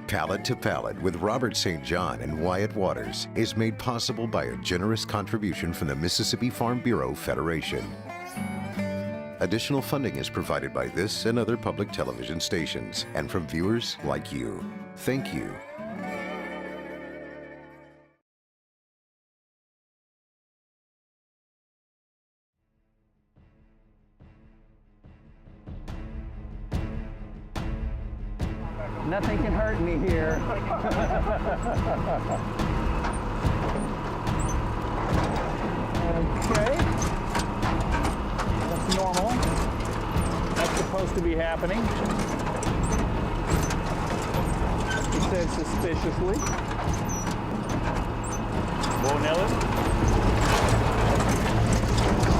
Palate to Palate with Robert St. John and Wyatt Waters is made possible by a generous contribution from the Mississippi Farm Bureau Federation. Additional funding is provided by this and other public television stations and from viewers like you. Thank you. Nothing can hurt me here. Okay. That's normal. That's supposed to be happening. He said suspiciously. Whoa, Nellis.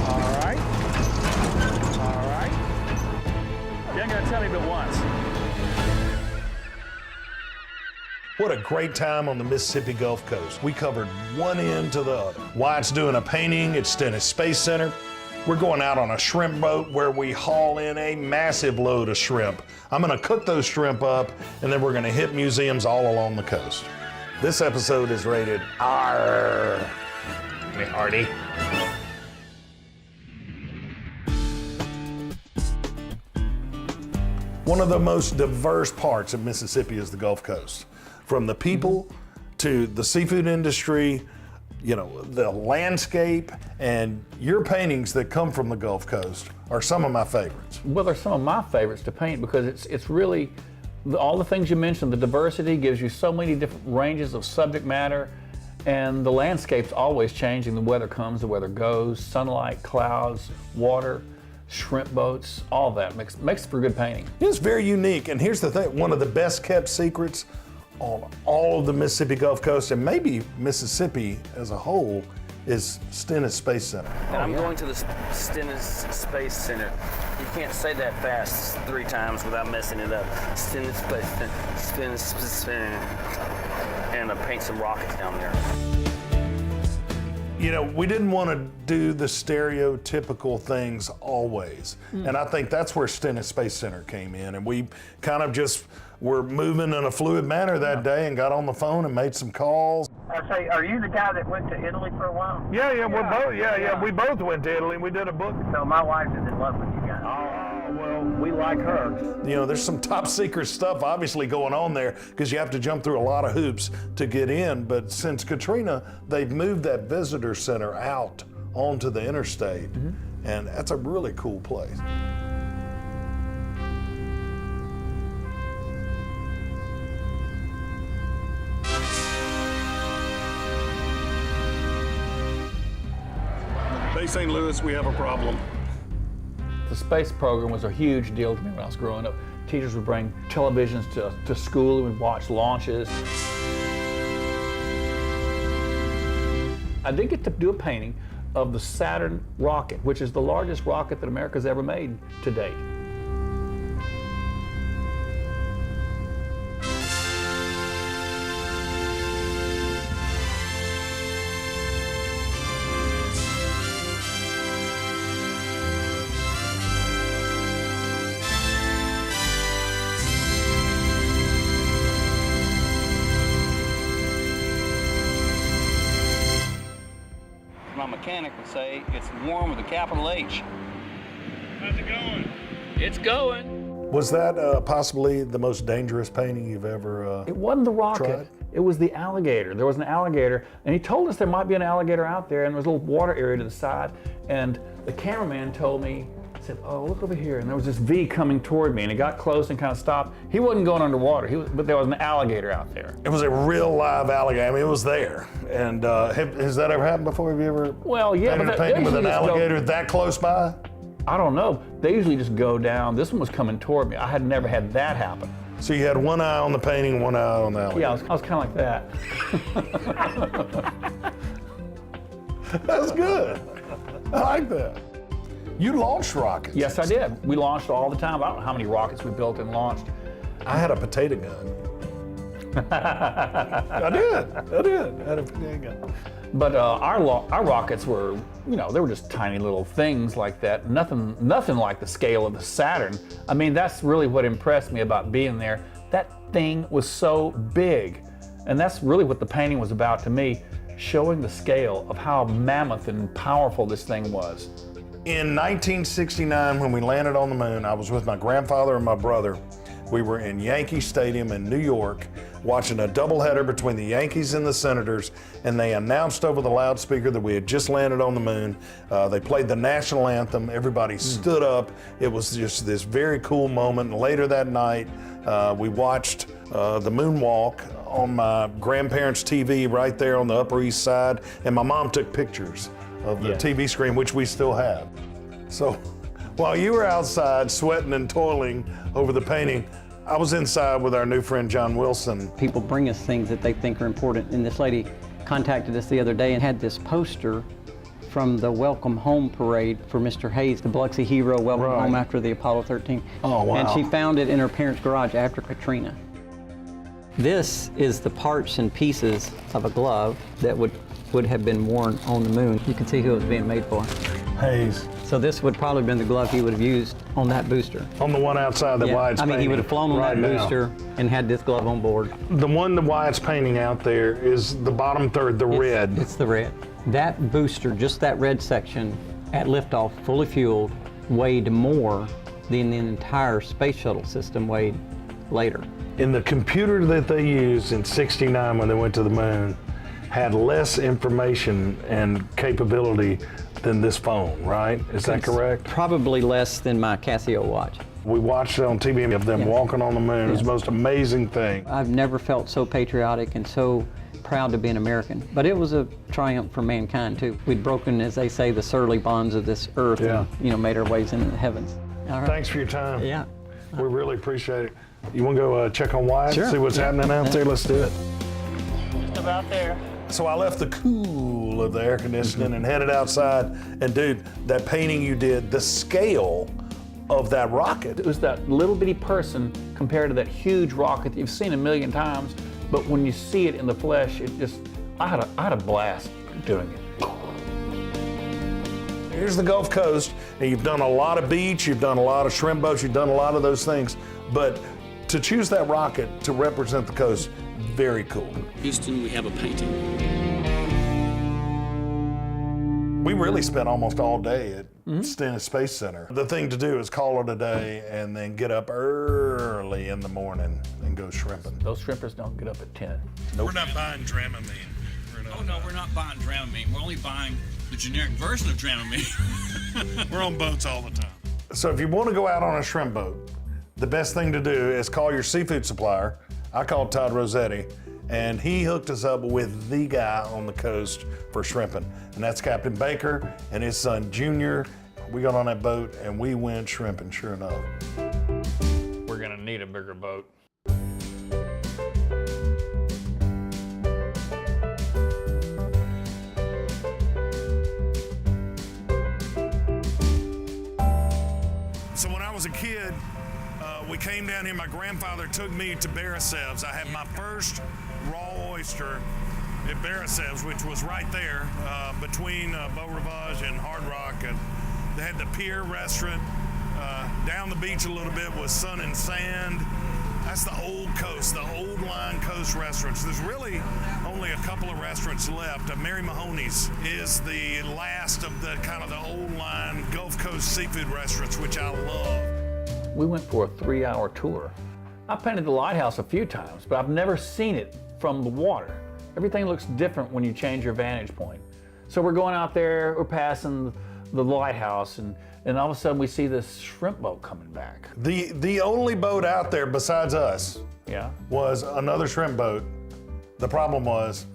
All right. All right. You ain't gotta tell me but once. What a great time on the Mississippi Gulf Coast. We covered one end to the other. Wyatt's doing a painting at Stennis Space Center. We're going out on a shrimp boat where we haul in a massive load of shrimp. I'm gonna cook those shrimp up, and then we're gonna hit museums all along the coast. This episode is rated R. Me hearty. One of the most diverse parts of Mississippi is the Gulf Coast. From the people to the seafood industry, you know, the landscape, and your paintings that come from the Gulf Coast are some of my favorites. Well, they're some of my favorites to paint because it's really, all the things you mentioned, the diversity gives you so many different ranges of subject matter, and the landscape's always changing. The weather comes, the weather goes, sunlight, clouds, water, shrimp boats, all that makes for good painting. It's very unique, and here's the thing, one of the best kept secrets on all of the Mississippi Gulf Coast, and maybe Mississippi as a whole, is Stennis Space Center. And I'm going to the Stennis Space Center. You can't say that fast 3 times without messing it up. Stennis Space Center, Stennis Space Center. And I paint some rockets down there. You know, we didn't want to do the stereotypical things always. And I think that's where Stennis Space Center came in. And we kind of just were moving in a fluid manner that day and got on the phone and made some calls. I say, are you the guy that went to Italy for a while? Yeah, we're both, we both went to Italy. We did a book. So my wife is in love with you guys. Oh, well, we like her. You know, there's some top secret stuff obviously going on there because you have to jump through a lot of hoops to get in. But since Katrina, they've moved that visitor center out onto the interstate. And that's a really cool place. Bay St. Louis, we have a problem. The space program was a huge deal to me when I was growing up. Teachers would bring televisions to school and we'd watch launches. I did get to do a painting of the Saturn Rocket, which is the largest rocket that America's ever made to date. My mechanic would say it's warm with a capital H. How's it going? It's going. Was that possibly the most dangerous painting you've ever It wasn't the rocket, tried? It was the alligator. There was an alligator, and he told us there might be an alligator out there, and there was a little water area to the side, and the cameraman told me, said, oh, look over here, and there was this V coming toward me, and it got close and kind of stopped. He wasn't going underwater, but there was an alligator out there. It was a real live alligator. I mean, it was there. And has that ever happened before? Have you ever Well, yeah, painted but a painting with an usually just alligator that close by? I don't know. They usually just go down. This one was coming toward me. I had never had that happen. So you had one eye on the painting, one eye on the alligator. Yeah, I was kind of like that. That's good. I like that. You launched rockets. Yes, I did. We launched all the time. I don't know how many rockets we built and launched. I had a potato gun. I did. I had a potato gun. But our rockets were, you know, they were just tiny little things like that. Nothing like the scale of the Saturn. I mean, that's really what impressed me about being there. That thing was so big. And that's really what the painting was about to me, showing the scale of how mammoth and powerful this thing was. In 1969, when we landed on the moon, I was with my grandfather and my brother. We were in Yankee Stadium in New York, watching a doubleheader between the Yankees and the Senators, and they announced over the loudspeaker that we had just landed on the moon. They played the national anthem. Everybody stood up. It was just this very cool moment. And later that night, we watched the moonwalk on my grandparents' TV right there on the Upper East Side, and my mom took pictures of the TV screen, which we still have. So while you were outside sweating and toiling over the painting, I was inside with our new friend John Wilson. People bring us things that they think are important, and this lady contacted us the other day and had this poster from the Welcome Home Parade for Mr. Hayes, the Biloxi hero, welcome home after the Apollo 13. Oh, wow. And she found it in her parents' garage after Katrina. This is the parts and pieces of a glove that would have been worn on the moon. You can see who it was being made for. Hayes. So this would probably have been the glove he would have used on that booster. On the one outside that Wyatt's I mean, he would have flown on right that now. booster and had this glove on board. The one that Wyatt's painting out there is the bottom third, the red. It's the red. That booster, just that red section, at liftoff, fully fueled, weighed more than the entire space shuttle system weighed later. And the computer that they used in '69 when they went to the moon had less information and capability than this phone, right? Is that correct? Probably less than my Casio watch. We watched it on TV of them walking on the moon. It was the most amazing thing. I've never felt so patriotic and so proud to be an American. But it was a triumph for mankind too. We'd broken, as they say, the surly bonds of this earth and, made our ways into the heavens. All right. Thanks for your time. Yeah. We really appreciate it. You want to go check on Wyatt, Sure. see what's happening out there? Let's do it. Just about there. So I left the cool of the air conditioning and headed outside. And dude, that painting you did, the scale of that rocket. It was that little bitty person compared to that huge rocket that you've seen a million times, but when you see it in the flesh, it just, I had a blast doing it. Here's the Gulf Coast, and you've done a lot of beach, you've done a lot of shrimp boats, you've done a lot of those things, but to choose that rocket to represent the coast, very cool. Houston, we have a painting. We really spent almost all day at Stennis Space Center. The thing to do is call it a day and then get up early in the morning and go shrimping. Those shrimpers don't get up at 10. Nope. We're not buying Dramamine. Oh no, we're not buying Dramamine. We're only buying the generic version of Dramamine. We're on boats all the time. So if you want to go out on a shrimp boat, the best thing to do is call your seafood supplier. I called Todd Rossetti, and he hooked us up with the guy on the coast for shrimping. And that's Captain Baker and his son Junior. We got on that boat and we went shrimping, sure enough. We're gonna need a bigger boat. So when I was a kid, we came down here. My grandfather took me to Beresev's. I had my first raw oyster at Beresev's, which was right there between Beau Rivage and Hard Rock. And they had the pier restaurant. Down the beach a little bit was Sun and Sand. That's the old coast, the old line coast restaurants. There's really only a couple of restaurants left. Mary Mahoney's is the last of the kind of the old line Gulf Coast seafood restaurants, which I love. We went for a 3-hour tour. I painted the lighthouse a few times, but I've never seen it from the water. Everything looks different when you change your vantage point. So we're going out there, we're passing the lighthouse, and all of a sudden we see this shrimp boat coming back. The only boat out there besides us Yeah. was another shrimp boat. The problem was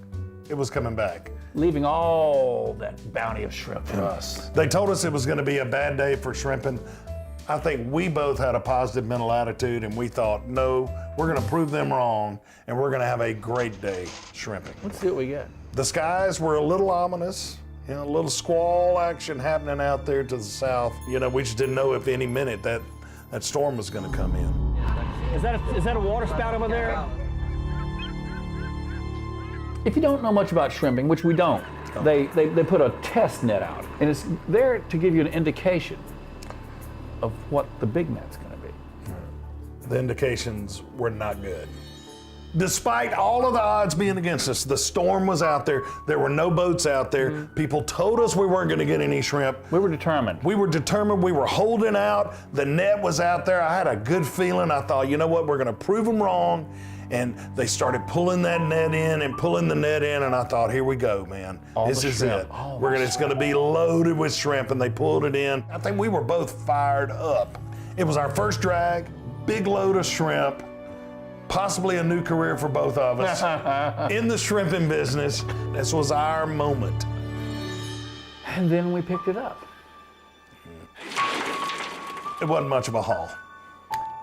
it was coming back. Leaving all that bounty of shrimp for us. They told us it was going to be a bad day for shrimping. I think we both had a positive mental attitude, and we thought, no, we're going to prove them wrong, and we're going to have a great day shrimping. Let's see what we get. The skies were a little ominous. You know, a little squall action happening out there to the south. You know, we just didn't know if any minute that storm was going to come in. Is that a water spout over there? If you don't know much about shrimping, which we don't, they put a test net out, and it's there to give you an indication of what the big net's going to be. the indications were not good. Despite all of the odds being against us, the storm was out there. There were no boats out there. People told us we weren't going to get any shrimp. We were determined. We were determined. We were holding out. The net was out there. I had a good feeling. I thought, you know what, we're going to prove them wrong. And they started pulling that net in and pulling the net in, and I thought, here we go, man. This is it. It's going to be loaded with shrimp, and they pulled it in. I think we were both fired up. It was our first drag, big load of shrimp. Possibly a new career for both of us in the shrimping business. This was our moment. And then we picked it up. It wasn't much of a haul.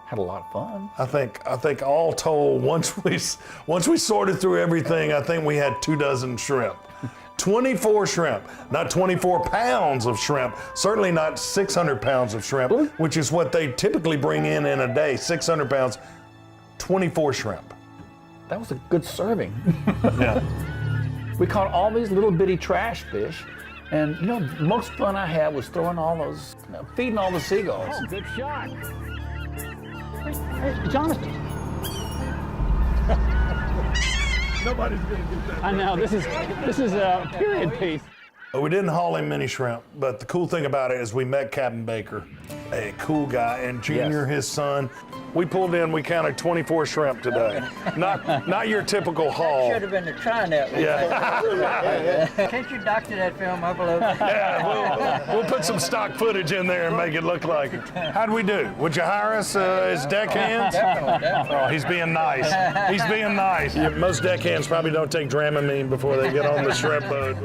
Had a lot of fun. I think all told, once we sorted through everything, I think we had 24 shrimp. 24 shrimp, not 24 pounds of shrimp, certainly not 600 pounds of shrimp, which is what they typically bring in a day, 600 pounds. 24 shrimp. That was a good serving. Yeah. We caught all these little bitty trash fish, and you know, most fun I had was throwing all those, feeding all the seagulls. Oh, good shot. Hey, Jonathan. Nobody's gonna do that. I know, this is a period piece. We didn't haul him many shrimp, but the cool thing about it is we met Captain Baker, a cool guy, and Junior, his son. We pulled in, we counted 24 shrimp today. Not your typical haul. Should have been the trying that one. Yeah. Can't you doctor that film up a little bit? Yeah, we'll put some stock footage in there and make it look like it. How'd we do? Would you hire us as deckhands? Definitely. Oh, he's being nice. He's being nice. Most deckhands probably don't take Dramamine before they get on the shrimp boat.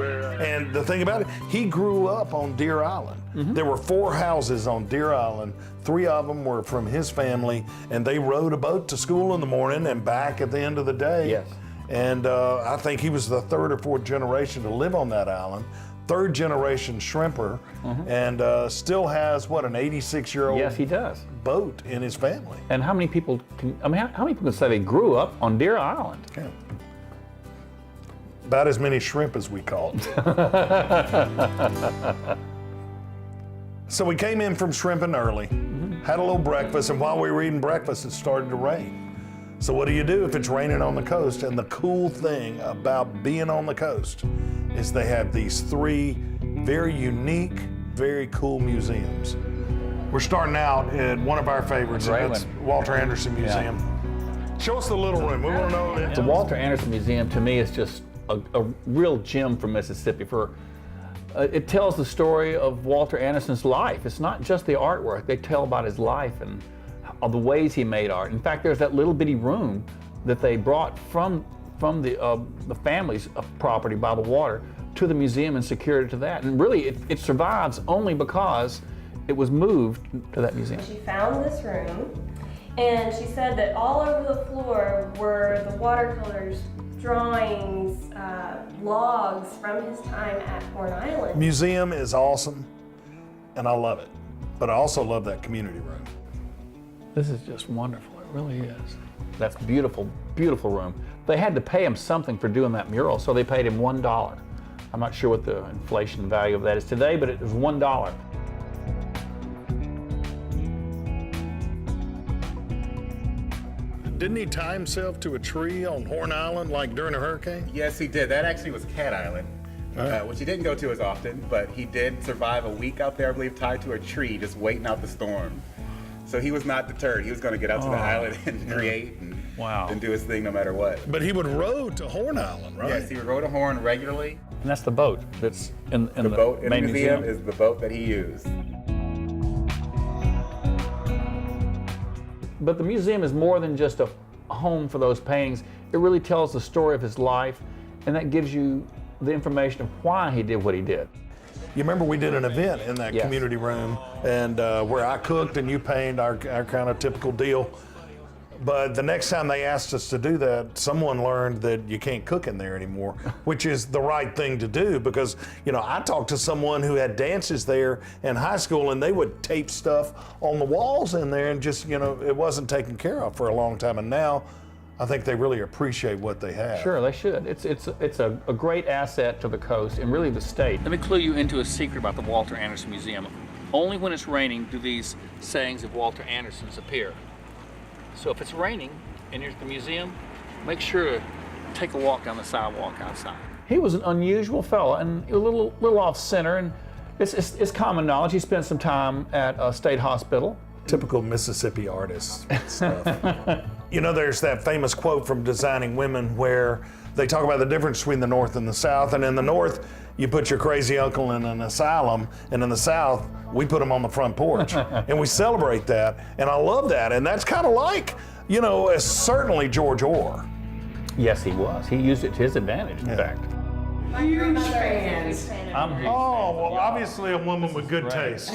And the thing about it, he grew up on Deer Island. There were 4 houses on Deer Island. 3 of them were from his family, and they rowed a boat to school in the morning and back at the end of the day. Yes. And I think he was the 3rd or 4th generation to live on that island. 3rd generation shrimper, and still has, what, an 86-year-old Yes, he does. boat in his family. And how many people can, how many people can say they grew up on Deer Island? Yeah. About as many shrimp as we caught. So we came in from shrimping early, had a little breakfast, and while we were eating breakfast, it started to rain. So what do you do if it's raining on the coast? And the cool thing about being on the coast is they have these 3 very unique, very cool museums. We're starting out at one of our favorites, and that's Walter Anderson Museum. Show us the little room. We want to know. The Walter Anderson Museum, to me, is just a real gem from Mississippi. It tells the story of Walter Anderson's life. It's not just the artwork. They tell about his life and the ways he made art. In fact, there's that little bitty room that they brought from the family's property by the water to the museum and secured it to that. And really, it survives only because it was moved to that museum. She found this room, and she said that all over the floor were the watercolors, drawings, logs from his time at Horn Island. Museum is awesome, and I love it. But I also love that community room. This is just wonderful. It really is. That's beautiful, beautiful room. They had to pay him something for doing that mural, so they paid him $1. I'm not sure what the inflation value of that is today, but it was $1. Didn't he tie himself to a tree on Horn Island like during a hurricane? Yes, he did. That actually was Cat Island, which he didn't go to as often, but he did survive a week out there, I believe, tied to a tree, just waiting out the storm. So he was not deterred. He was going to get out to the island and create and do his thing no matter what. But he would row to Horn Island, right? Yes, he would row to Horn regularly. And that's the boat that's in the boat in main the museum is the boat that he used. But the museum is more than just a home for those paintings. It really tells the story of his life, and that gives you the information of why he did what he did. You remember we did an event in that community room, and where I cooked and you painted our kind of typical deal. But the next time they asked us to do that, someone learned that you can't cook in there anymore, which is the right thing to do because, you know, I talked to someone who had dances there in high school and they would tape stuff on the walls in there and just, you know, it wasn't taken care of for a long time. And now I think they really appreciate what they have. Sure, they should. It's a great asset to the coast and really the state. Let me clue you into a secret about the Walter Anderson Museum. Only when it's raining do these sayings of Walter Anderson's appear. So if it's raining and you're at the museum, make sure to take a walk down the sidewalk outside. He was an unusual fellow and a little off center, and it's common knowledge. He spent some time at a state hospital. Typical Mississippi artist stuff. You know, there's that famous quote from Designing Women where they talk about the difference between the North and the South. And in the North, you put your crazy uncle in an asylum, and in the South, we put him on the front porch. And we celebrate that, and I love that. And that's kind of like, you know, certainly George Orr. Yes, he was. He used it to his advantage, in fact. Huge fans. Oh, well, obviously a woman with good taste.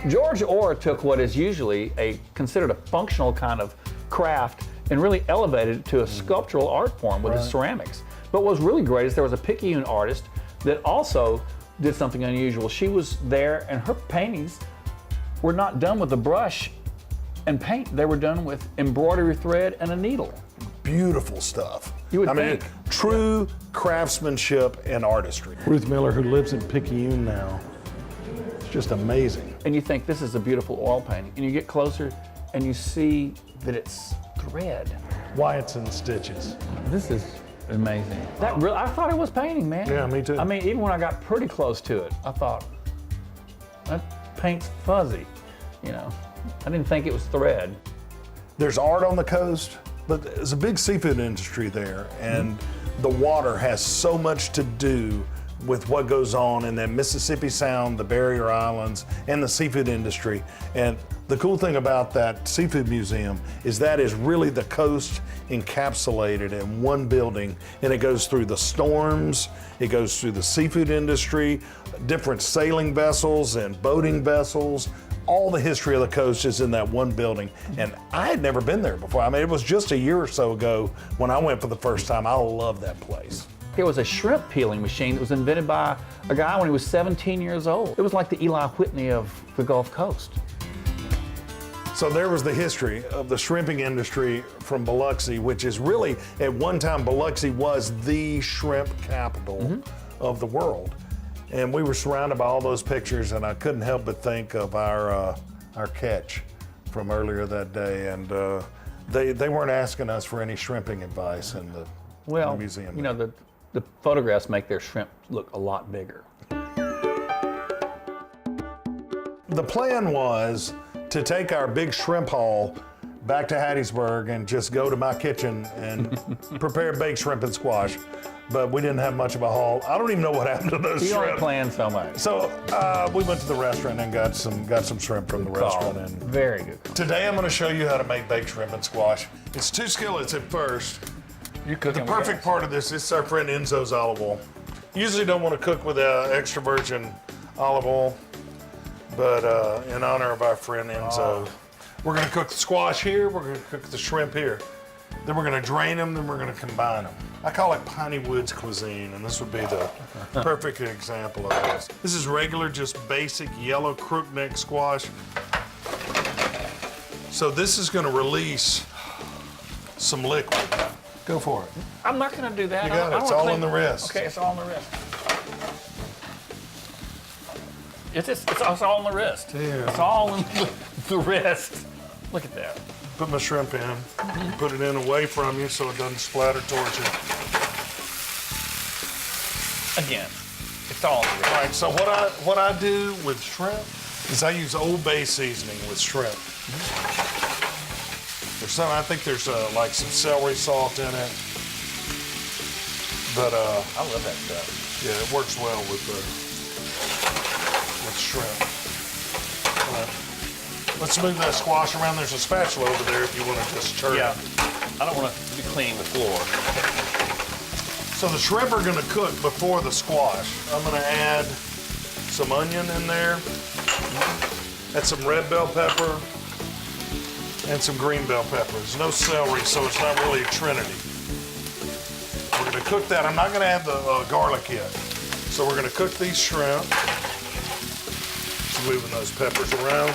George Orr took what is usually considered a functional kind of craft and really elevated it to a sculptural art form with his ceramics. But what was really great is there was a Picayune artist that also did something unusual. She was there, and her paintings were not done with a brush and paint. They were done with embroidery thread and a needle. Beautiful stuff. You would I mean, think. true craftsmanship and artistry. Ruth Miller, who lives in Picayune now, it's just amazing. And you think this is a beautiful oil painting, and you get closer and you see that it's thread. Wyatt's in stitches. This is amazing. I thought it was painting, man. Yeah, me too. I mean, even when I got pretty close to it, I thought, that paint's fuzzy, you know. I didn't think it was thread. There's art on the coast, but there's a big seafood industry there, and the water has so much to do with what goes on in that Mississippi Sound, the Barrier Islands, and the seafood industry. And the cool thing about that seafood museum is that is really the coast encapsulated in one building, and it goes through the storms, it goes through the seafood industry, different sailing vessels and boating vessels. All the history of the coast is in that one building, and I had never been there before. I mean, it was just a year or so ago when I went for the first time. I love that place. It was a shrimp peeling machine that was invented by a guy when he was 17 years old. It was like the Eli Whitney of the Gulf Coast. So there was the history of the shrimping industry from Biloxi, which is really, at one time, Biloxi was the shrimp capital of the world. And we were surrounded by all those pictures, and I couldn't help but think of our catch from earlier that day. And they weren't asking us for any shrimping advice in the museum. You know, the photographs make their shrimp look a lot bigger. The plan was to take our big shrimp haul back to Hattiesburg and just go to my kitchen and prepare baked shrimp and squash. But we didn't have much of a haul. I don't even know what happened to those You shrimp. only planned so much. So we went to the restaurant and got some shrimp from the restaurant. And very good. today I'm going to show you how to make baked shrimp and squash. It's 2 skillets at first. You're cooking. The perfect part of this is our friend Enzo's olive oil. Usually don't want to cook with extra virgin olive oil, but in honor of our friend Enzo, we're going to cook the squash here. We're going to cook the shrimp here. Then we're going to drain them, then we're going to combine them. I call it Piney Woods cuisine, and this would be the perfect example of this. This is regular, just basic yellow crookneck squash. So this is going to release some liquid. Go for it. I'm not going to do that. You got it. It's all in the wrist. Okay, it's all in the wrist. It's all in the wrist. Yeah. It's all in the wrist. Look at that. Put my shrimp in. Put it in away from you so it doesn't splatter towards you. Again, it's all in the wrist. All right, so what I do with shrimp is I use Old Bay seasoning with shrimp. I think there's like some celery salt in it, but I love that stuff. yeah, it works well with shrimp. Let's move that squash around. There's a spatula over there if you want to just churn it. I don't want to be cleaning the floor. So the shrimp are going to cook before the squash. I'm going to add some onion in there, add some red bell pepper, and some green bell peppers. No celery, so it's not really a trinity. We're going to cook that. I'm not going to add the garlic yet. So we're going to cook these shrimp. Just moving those peppers around.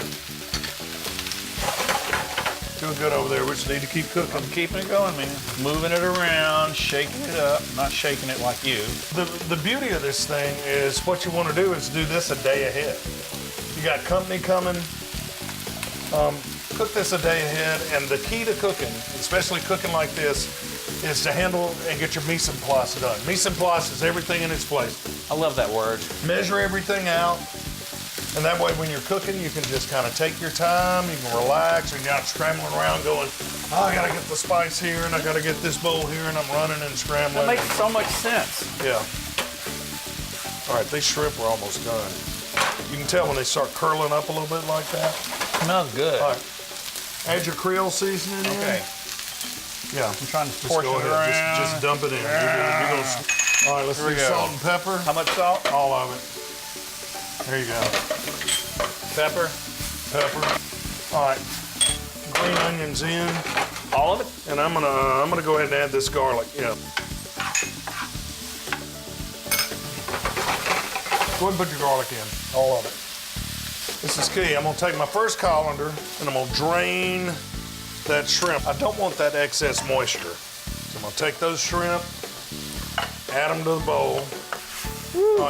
Doing good over there. We just need to keep cooking. I'm keeping it going, man. Moving it around, shaking it up, not shaking it like you. The beauty of this thing is what you want to do is do this a day ahead. You got company coming. Cook this a day ahead, and the key to cooking, especially cooking like this, is to handle and get your mise en place done. Mise en place is everything in its place. I love that word. Measure everything out, and that way when you're cooking, you can just kind of take your time, you can relax, and you're not scrambling around going, oh, I gotta get the spice here, and I gotta get this bowl here, and I'm running and scrambling. That makes so much sense. Yeah. All right, these shrimp are almost done. You can tell when they start curling up a little bit like that. Smells good. All right. Add your Creole seasoning in. Okay. Yeah. I'm trying to Just portion go it ahead. around. Just dump it in. All right, let's Here we do go. salt and pepper. How much salt? All of it. There you go. Pepper. Pepper. All right. Green onions in. All of it? And I'm gonna go ahead and add this garlic. Yeah. Go ahead and put your garlic in, all of it. This is key. I'm gonna take my first colander and I'm gonna drain that shrimp. I don't want that excess moisture. So I'm gonna take those shrimp, add them to the bowl.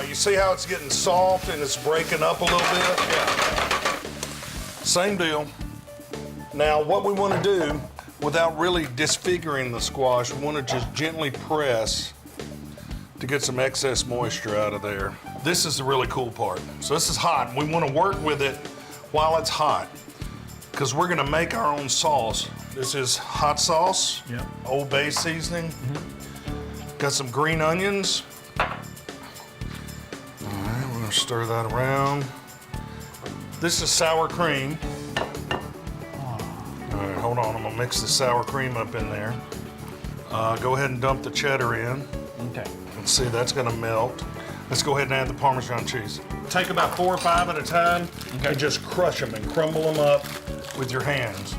You see how it's getting soft and it's breaking up a little bit? Yeah. Same deal. Now what we wanna do, without really disfiguring the squash, we wanna just gently press to get some excess moisture out of there. This is the really cool part. So this is hot. We want to work with it while it's hot because we're going to make our own sauce. This is hot sauce, Old Bay seasoning. Got some green onions. All right, we're going to stir that around. This is sour cream. All right, hold on. I'm going to mix the sour cream up in there. Go ahead and dump the cheddar in. Okay. Let's see, that's going to melt. Let's go ahead and add the Parmesan cheese. Take about 4 or 5 at a time and just crush them and crumble them up with your hands.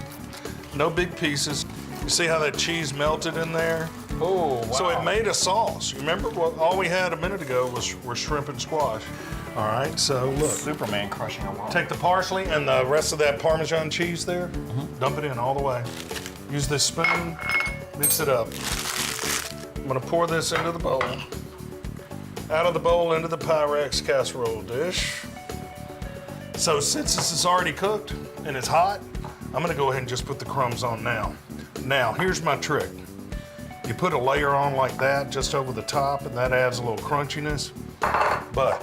No big pieces. You see how that cheese melted in there? Oh, wow. So it made a sauce. You remember what all we had a minute ago were shrimp and squash. All right, so look. Superman crushing a wall. Take the parsley and the rest of that Parmesan cheese there, dump it in all the way. Use this spoon, mix it up. I'm gonna pour this into the bowl. Out of the bowl into the Pyrex casserole dish. So since this is already cooked and it's hot, I'm gonna go ahead and just put the crumbs on now. Now, here's my trick. You put a layer on like that just over the top and that adds a little crunchiness. But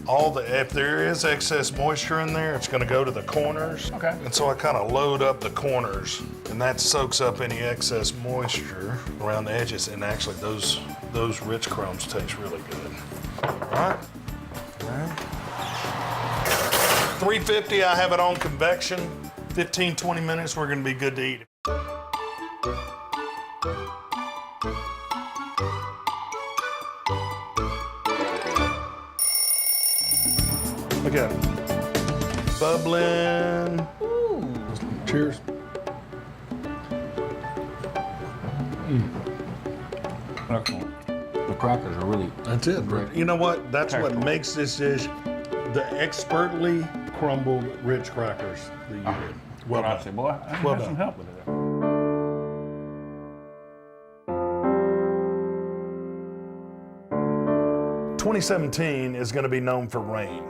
if there is excess moisture in there, it's gonna go to the corners. Okay. And so I kind of load up the corners and that soaks up any excess moisture around the edges, and actually those rich crumbs taste really good. All right. 350, I have it on convection. 15, 20 minutes, we're gonna be good to eat. Look at it. Bubbling. Ooh. Cheers. Excellent. The crackers are really... That's it. great. You know what? That's what makes this dish the expertly crumbled rich crackers that you did. Well I done. say, boy, I Well have done. some help with it. 2017 is going to be known for rain.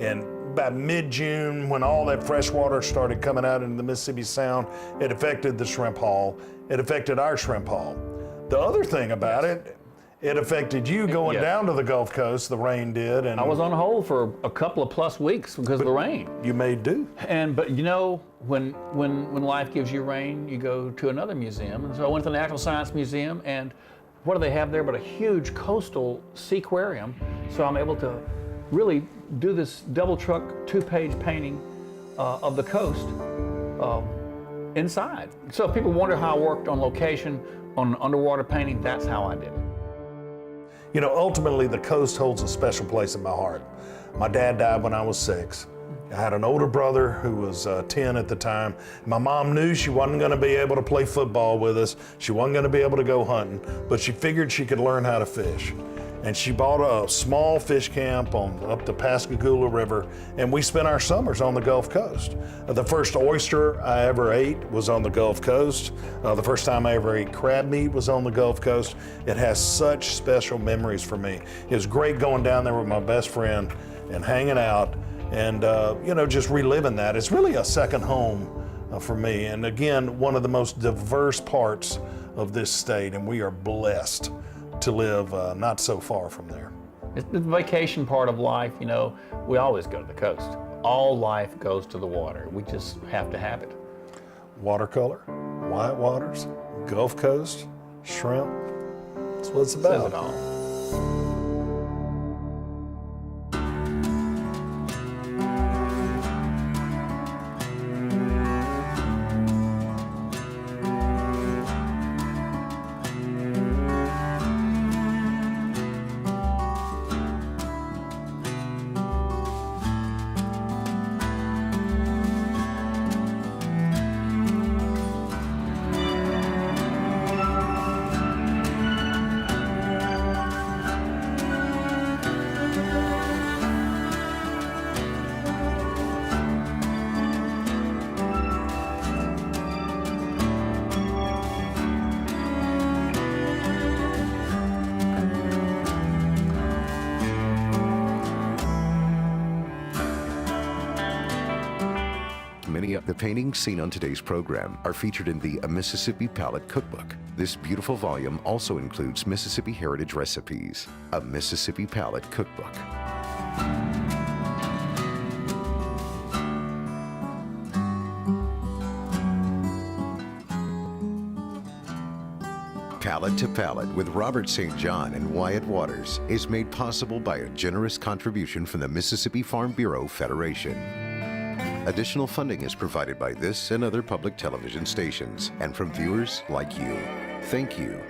And by mid-June, when all that fresh water started coming out into the Mississippi Sound, it affected the shrimp haul. It affected our shrimp haul. The other thing about it, it affected you going down to the Gulf Coast, the rain did. And I was on hold for a couple of plus weeks because of the rain. You made do. But you know, when life gives you rain, you go to another museum. And so I went to the Natural Science Museum, and what do they have there but a huge coastal seaquarium? So I'm able to really do this double truck 2-page painting of the coast inside. So if people wonder how I worked on location on underwater painting, that's how I did it. You know, ultimately the coast holds a special place in my heart. My dad died when I was 6. I had an older brother who was 10 at the time. My mom knew she wasn't going to be able to play football with us. She wasn't going to be able to go hunting, but she figured she could learn how to fish. And she bought a small fish camp up the Pascagoula River, and we spent our summers on the Gulf Coast. The first oyster I ever ate was on the Gulf Coast. The first time I ever ate crab meat was on the Gulf Coast. It has such special memories for me. It was great going down there with my best friend and hanging out and you know, just reliving that. It's really a second home for me. And again, one of the most diverse parts of this state, and we are blessed to live not so far from there. It's the vacation part of life, you know. We always go to the coast. All life goes to the water. We just have to have it. Watercolor, Wyatt Waters, Gulf Coast, shrimp. That's what it's about. Says it all. Many of the paintings seen on today's program are featured in the A Mississippi Palate Cookbook. This beautiful volume also includes Mississippi Heritage recipes. A Mississippi Palate Cookbook. Palate to Palate with Robert St. John and Wyatt Waters is made possible by a generous contribution from the Mississippi Farm Bureau Federation. Additional funding is provided by this and other public television stations and from viewers like you. Thank you